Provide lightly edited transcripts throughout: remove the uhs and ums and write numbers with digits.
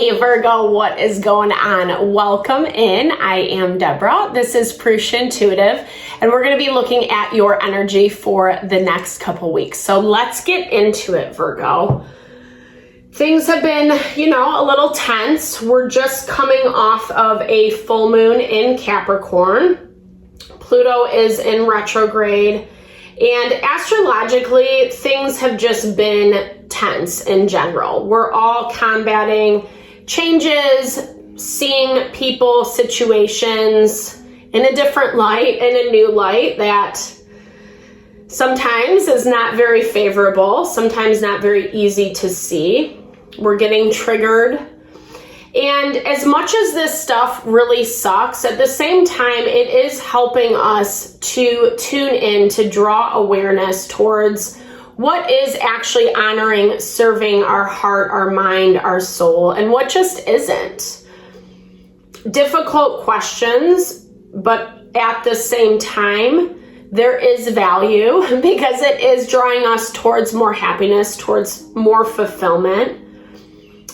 Hey Virgo, what is going on? Welcome in. I am Deborah. This is Purusha Intuitive, and we're going to be looking at your energy for the next couple weeks. So let's get into it, Virgo. Things have been, a little tense. We're just coming off of a full moon in Capricorn. Pluto is in retrograde. And astrologically, things have just been tense in general. We're all combating changes, seeing people, situations in a different light, in a new light that sometimes is not very favorable, sometimes not very easy to see. We're getting triggered. And as much as this stuff really sucks, at the same time, it is helping us to tune in, to draw awareness towards what is actually honoring, serving our heart, our mind, our soul, and what just isn't. Difficult questions, but at the same time, there is value because it is drawing us towards more happiness, towards more fulfillment.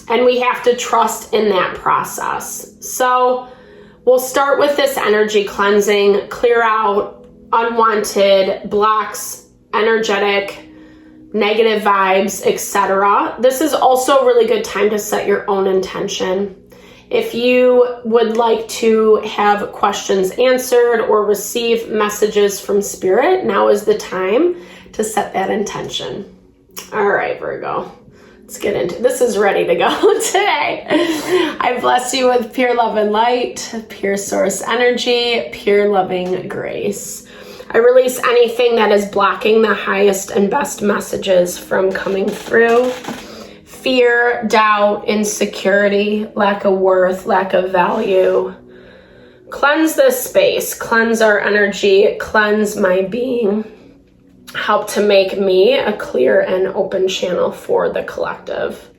And we have to trust in that process. So we'll start with this energy cleansing, clear out unwanted blocks, energetic, negative vibes, etc. This is also a really good time to set your own intention. If you would like to have questions answered or receive messages from Spirit, now is the time to set that intention. All right, Virgo. Let's get into this. Is ready to go today. I bless you with pure love and light, pure source energy, pure loving grace. I release anything that is blocking the highest and best messages from coming through. Fear, doubt, insecurity, lack of worth, lack of value. Cleanse this space, cleanse our energy, cleanse my being. Help to make me a clear and open channel for the collective.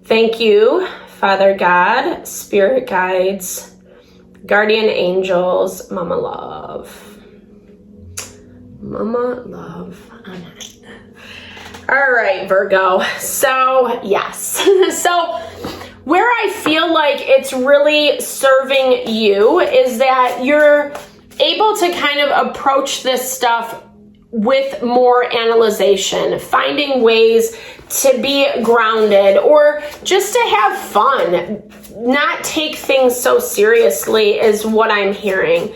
Thank you, Father God, Spirit guides, guardian angels, Mama Love. Mama Love. All right, Virgo. So, yes. So, where I feel like it's really serving you is that you're able to kind of approach this stuff with more analyzation, finding ways to be grounded or just to have fun, not take things so seriously is what I'm hearing.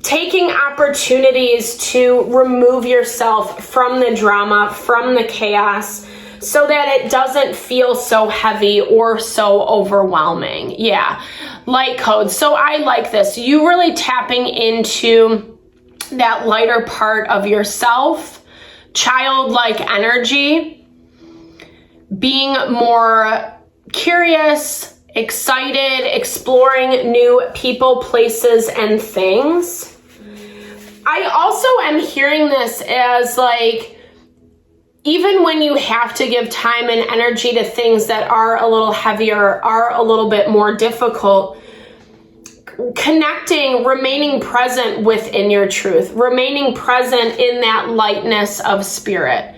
Taking opportunities to remove yourself from the drama, from the chaos, so that it doesn't feel so heavy or so overwhelming. Yeah, light code. So I like this. You really tapping into that lighter part of yourself, childlike energy, being more curious, excited, exploring new people, places, and things. I also am hearing this as like, even when you have to give time and energy to things that are a little heavier, are a little bit more difficult, connecting, remaining present within your truth, remaining present in that lightness of spirit.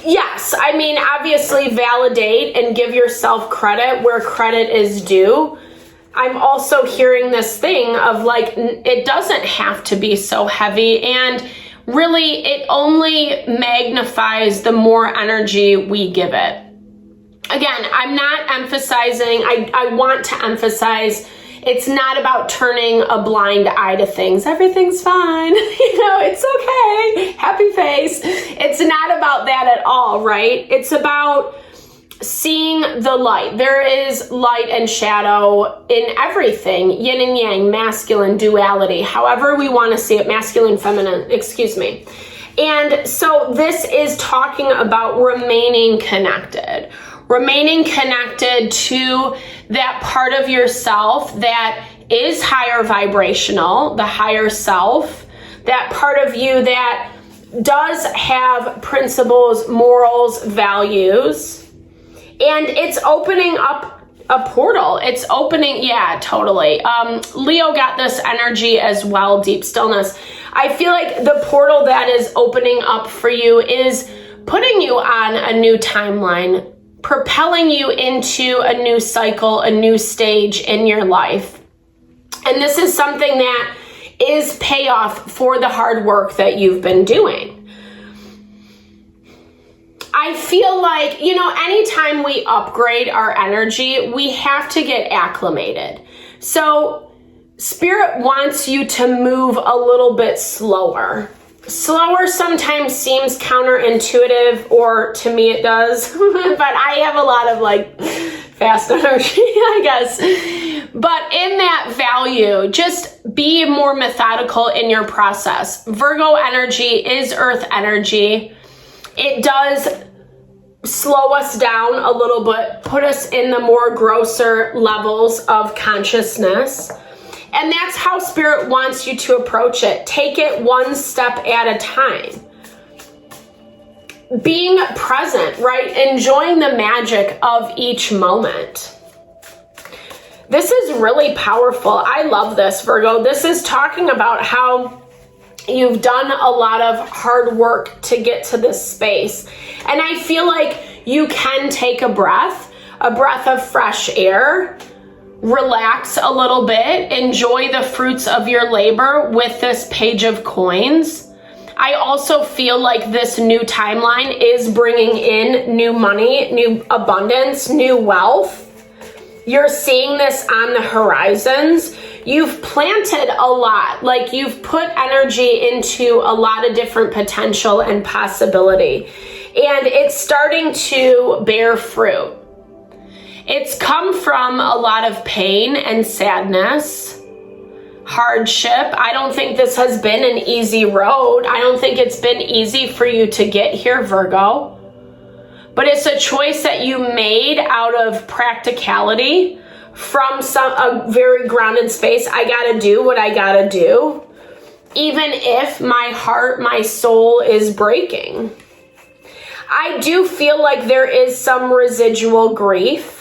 Yes, I mean, obviously validate and give yourself credit where credit is due. I'm also hearing this thing of like, it doesn't have to be so heavy, and really it only magnifies the more energy we give it. Again, I'm not emphasizing, I want to emphasize, it's not about turning a blind eye to things. Everything's fine. It's okay. Happy face. It's not about that at all, right? It's about seeing the light. There is light and shadow in everything. Yin and yang, masculine, duality, however we want to see it, masculine, feminine, excuse me. And so this is talking about remaining connected to that part of yourself that is higher vibrational, the higher self, that part of you that does have principles, morals, values, and it's opening up a portal. It's opening, yeah, totally. Leo got this energy as well, deep stillness. I feel like the portal that is opening up for you is putting you on a new timeline, propelling you into a new cycle, a new stage in your life. And this is something that is payoff for the hard work that you've been doing. I feel like, anytime we upgrade our energy, we have to get acclimated. So Spirit wants you to move a little bit slower. Slower sometimes seems counterintuitive, or to me it does, but I have a lot of fast energy, I guess. But in that value, just be more methodical in your process. Virgo energy is earth energy. It does slow us down a little bit, put us in the more grosser levels of consciousness. And that's how Spirit wants you to approach it. Take it one step at a time. Being present, right? Enjoying the magic of each moment. This is really powerful. I love this, Virgo. This is talking about how you've done a lot of hard work to get to this space. And I feel like you can take a breath of fresh air, relax a little bit, enjoy the fruits of your labor with this Page of Coins. I also feel like this new timeline is bringing in new money, new abundance, new wealth. You're seeing this on the horizons. You've planted a lot, you've put energy into a lot of different potential and possibility. And it's starting to bear fruit. It's come from a lot of pain and sadness, hardship. I don't think this has been an easy road. I don't think it's been easy for you to get here, Virgo. But it's a choice that you made out of practicality from a very grounded space. I gotta do what I gotta do, even if my heart, my soul is breaking. I do feel like there is some residual grief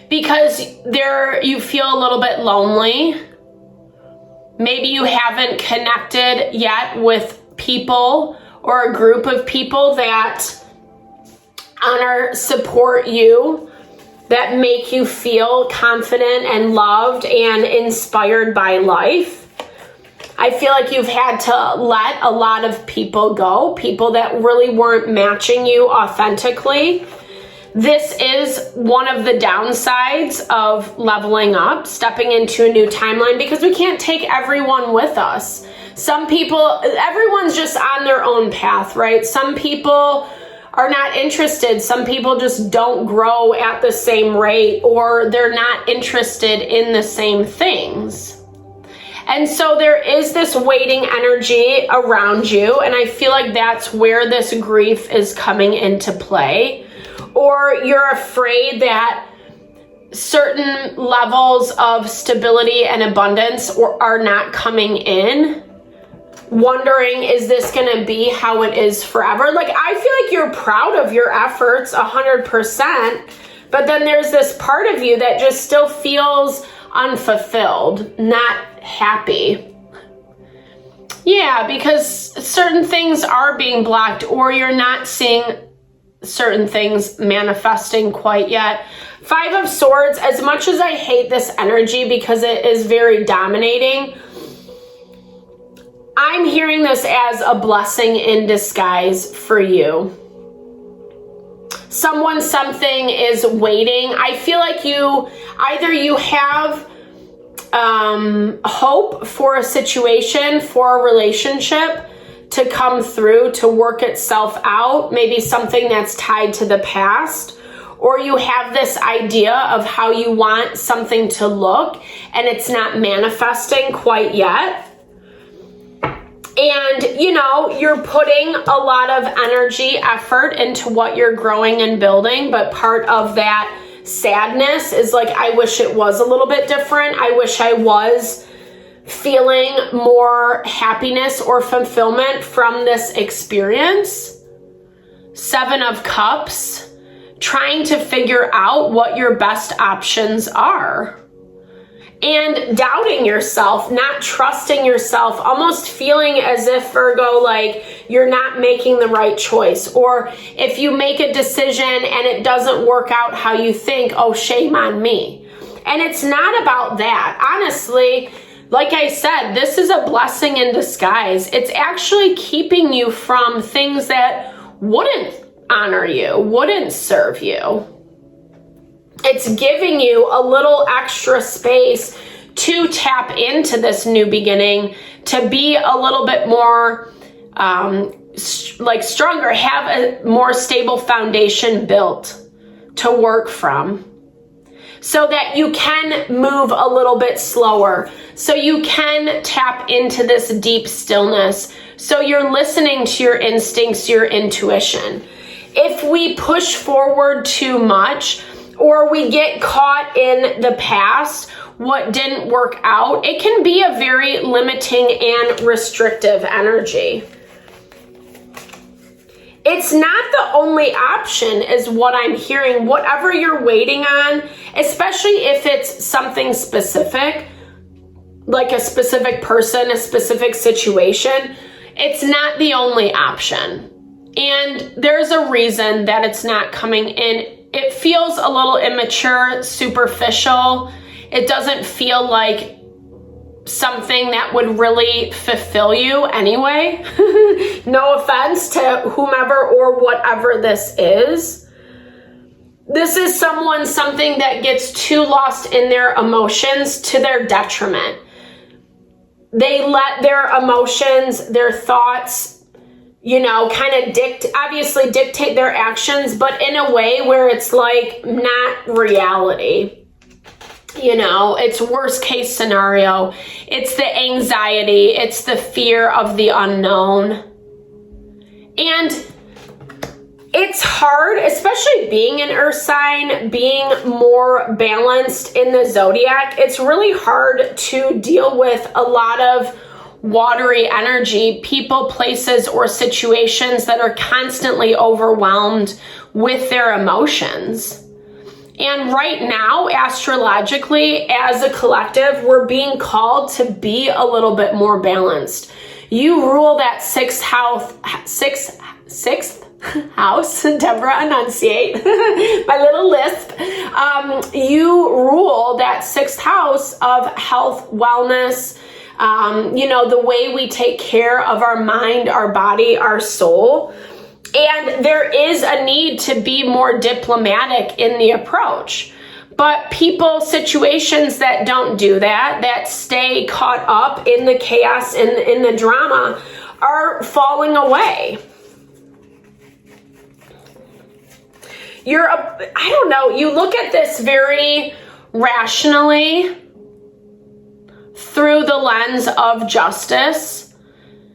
because you feel a little bit lonely. Maybe you haven't connected yet with people or a group of people that honor, support you, that make you feel confident and loved and inspired by life. I feel like you've had to let a lot of people go, people that really weren't matching you authentically. This is one of the downsides of leveling up, stepping into a new timeline, because we can't take everyone with us. Some people, everyone's just on their own path, right? Some people are not interested. Some people just don't grow at the same rate, or they're not interested in the same things. And so there is this waiting energy around you, and I feel like that's where this grief is coming into play. Or you're afraid that certain levels of stability and abundance are not coming in. Wondering, is this going to be how it is forever? I feel like you're proud of your efforts 100%, but then there's this part of you that just still feels unfulfilled, not happy. Yeah, because certain things are being blocked, or you're not seeing certain things manifesting quite yet. 5 of Swords, as much as I hate this energy because it is very dominating, I'm hearing this as a blessing in disguise for you. Something is waiting. I feel like you have hope for a situation, for a relationship to come through, to work itself out, maybe something that's tied to the past, or you have this idea of how you want something to look and it's not manifesting quite yet. And, you're putting a lot of energy, effort into what you're growing and building, but part of that sadness is I wish it was a little bit different. I wish I was feeling more happiness or fulfillment from this experience. 7 of Cups, trying to figure out what your best options are. and doubting yourself, not trusting yourself, almost feeling as if, Virgo, like you're not making the right choice. Or if you make a decision and it doesn't work out how you think, oh, shame on me. And it's not about that. Honestly, like I said, this is a blessing in disguise. It's actually keeping you from things that wouldn't honor you, wouldn't serve you. It's giving you a little extra space to tap into this new beginning, to be a little bit more like stronger, have a more stable foundation built to work from, so that you can move a little bit slower, so you can tap into this deep stillness, so you're listening to your instincts, your intuition. If we push forward too much, or we get caught in the past, what didn't work out, it can be a very limiting and restrictive energy. It's not the only option, is what I'm hearing. Whatever you're waiting on, especially if it's something specific, like a specific person, a specific situation, it's not the only option. And there's a reason that it's not coming in. It feels a little immature, superficial. It doesn't feel like something that would really fulfill you anyway. No offense to whomever or whatever this is. This is something that gets too lost in their emotions to their detriment. They let their emotions, their thoughts, kind of dictate their actions, but in a way where it's like not reality. It's worst case scenario. It's the anxiety. It's the fear of the unknown. And it's hard, especially being an earth sign, being more balanced in the zodiac. It's really hard to deal with a lot of watery energy, people, places, or situations that are constantly overwhelmed with their emotions. And right now, astrologically, as a collective, we're being called to be a little bit more balanced. You rule that sixth house, Deborah, enunciate, my little lisp. You rule that sixth house of health, wellness, the way we take care of our mind, our body, our soul. And there is a need to be more diplomatic in the approach. But people, situations that don't do that stay caught up in the chaos, in the drama, are falling away. You look at this very rationally through the lens of justice,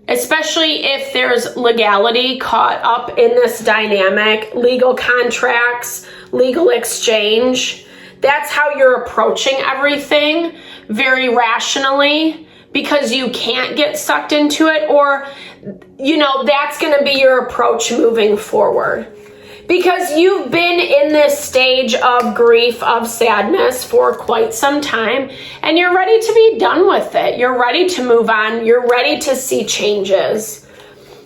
especially if there's legality caught up in this dynamic, legal contracts, legal exchange. That's how you're approaching everything, very rationally, because you can't get sucked into it, or, that's going to be your approach moving forward. Because you've been in this stage of grief, of sadness for quite some time, and you're ready to be done with it. You're ready to move on. You're ready to see changes.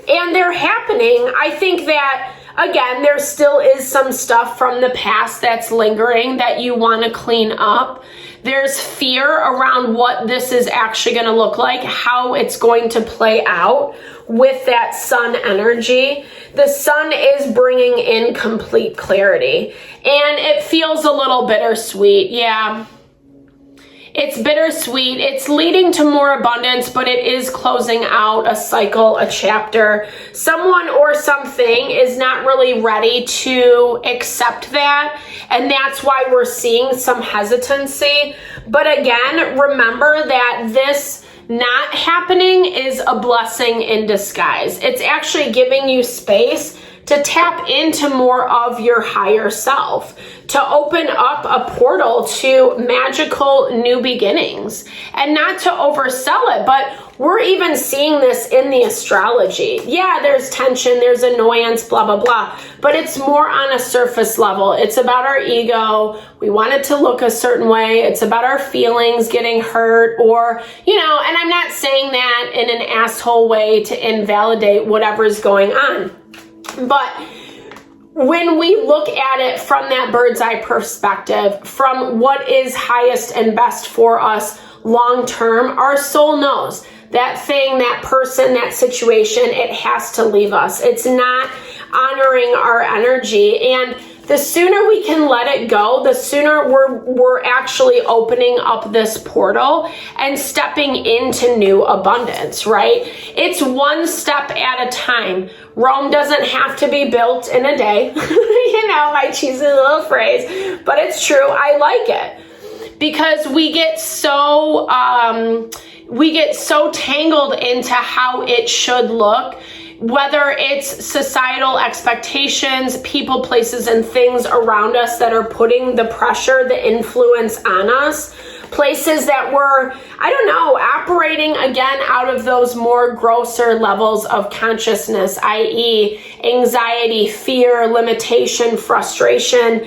And they're happening. I think that, again, there still is some stuff from the past that's lingering that you want to clean up. There's fear around what this is actually going to look like, how it's going to play out with that sun energy. The sun is bringing in complete clarity, and it feels a little bittersweet. Yeah, it's bittersweet. It's leading to more abundance, but it is closing out a cycle, a chapter. Someone or something is not really ready to accept that, and that's why we're seeing some hesitancy. But again, remember that this not happening is a blessing in disguise. It's actually giving you space to tap into more of your higher self, to open up a portal to magical new beginnings. And not to oversell it, but we're even seeing this in the astrology. Yeah, there's tension, there's annoyance, blah, blah, blah, but it's more on a surface level. It's about our ego. We want it to look a certain way. It's about our feelings getting hurt, or, you know, and I'm not saying that in an asshole way to invalidate whatever's going on. But when we look at it from that bird's eye perspective, from what is highest and best for us long term, our soul knows that thing, that person, that situation, it has to leave us. It's not honoring our energy. And the sooner we can let it go, the sooner we're actually opening up this portal and stepping into new abundance, right? It's one step at a time. Rome doesn't have to be built in a day. You know, my cheesy little phrase, but it's true. I like it because we get so tangled into how it should look, whether it's societal expectations, people, places, and things around us that are putting the pressure, the influence on us, places that we're, I don't know, operating again out of those more grosser levels of consciousness, i.e. anxiety, fear, limitation, frustration.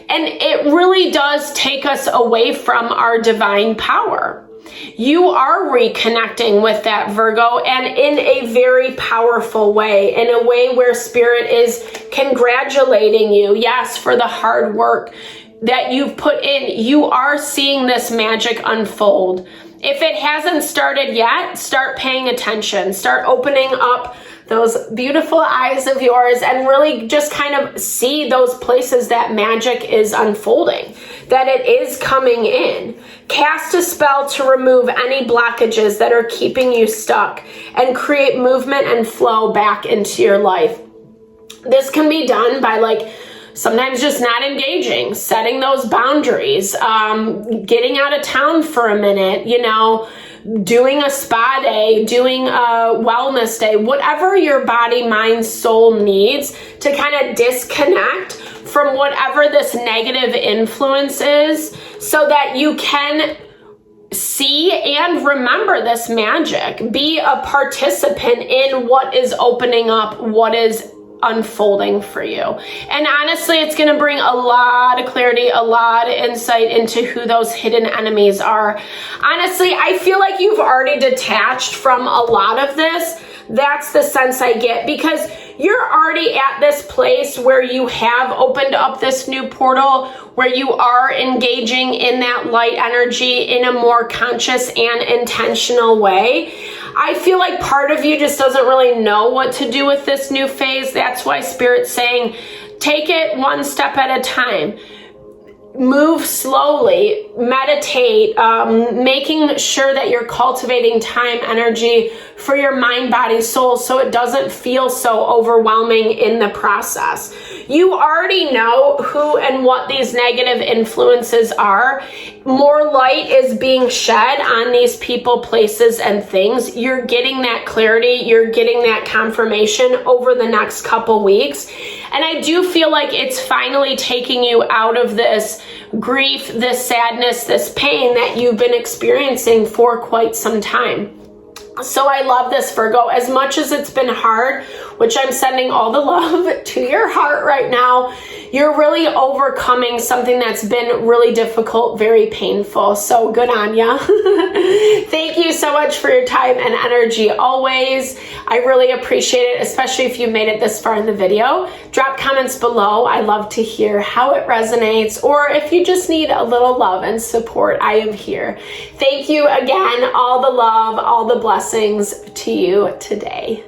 And it really does take us away from our divine power. You are reconnecting with that, Virgo, and in a very powerful way, in a way where Spirit is congratulating you, yes, for the hard work that you've put in. You are seeing this magic unfold. If it hasn't started yet, start paying attention. Start opening up those beautiful eyes of yours and really just kind of see those places that magic is unfolding, that it is coming in. Cast a spell to remove any blockages that are keeping you stuck and create movement and flow back into your life. This can be done by sometimes just not engaging, setting those boundaries, getting out of town for a minute, you know, doing a spa day, doing a wellness day, whatever your body, mind, soul needs to kind of disconnect from whatever this negative influence is, so that you can see and remember this magic. Be a participant in what is opening up, what is unfolding for you. And honestly, it's going to bring a lot of clarity, a lot of insight into who those hidden enemies are. Honestly, I feel like you've already detached from a lot of this. That's the sense I get, because you're already at this place where you have opened up this new portal, where you are engaging in that light energy in a more conscious and intentional way. I feel like part of you just doesn't really know what to do with this new phase. That's why Spirit's saying, take it one step at a time. Move slowly, meditate, making sure that you're cultivating time, energy for your mind, body, soul, so it doesn't feel so overwhelming in the process. You already know who and what these negative influences are. More light is being shed on these people, places, and things. You're getting that clarity. You're getting that confirmation over the next couple weeks. And I do feel like it's finally taking you out of this grief, this sadness, this pain that you've been experiencing for quite some time. So I love this, Virgo. As much as it's been hard, which I'm sending all the love to your heart right now, you're really overcoming something that's been really difficult, very painful. So good on ya. Thank you so much for your time and energy always. I really appreciate it, especially if you made it this far in the video. Drop comments below. I love to hear how it resonates, or if you just need a little love and support, I am here. Thank you again. All the love, all the blessings to you today.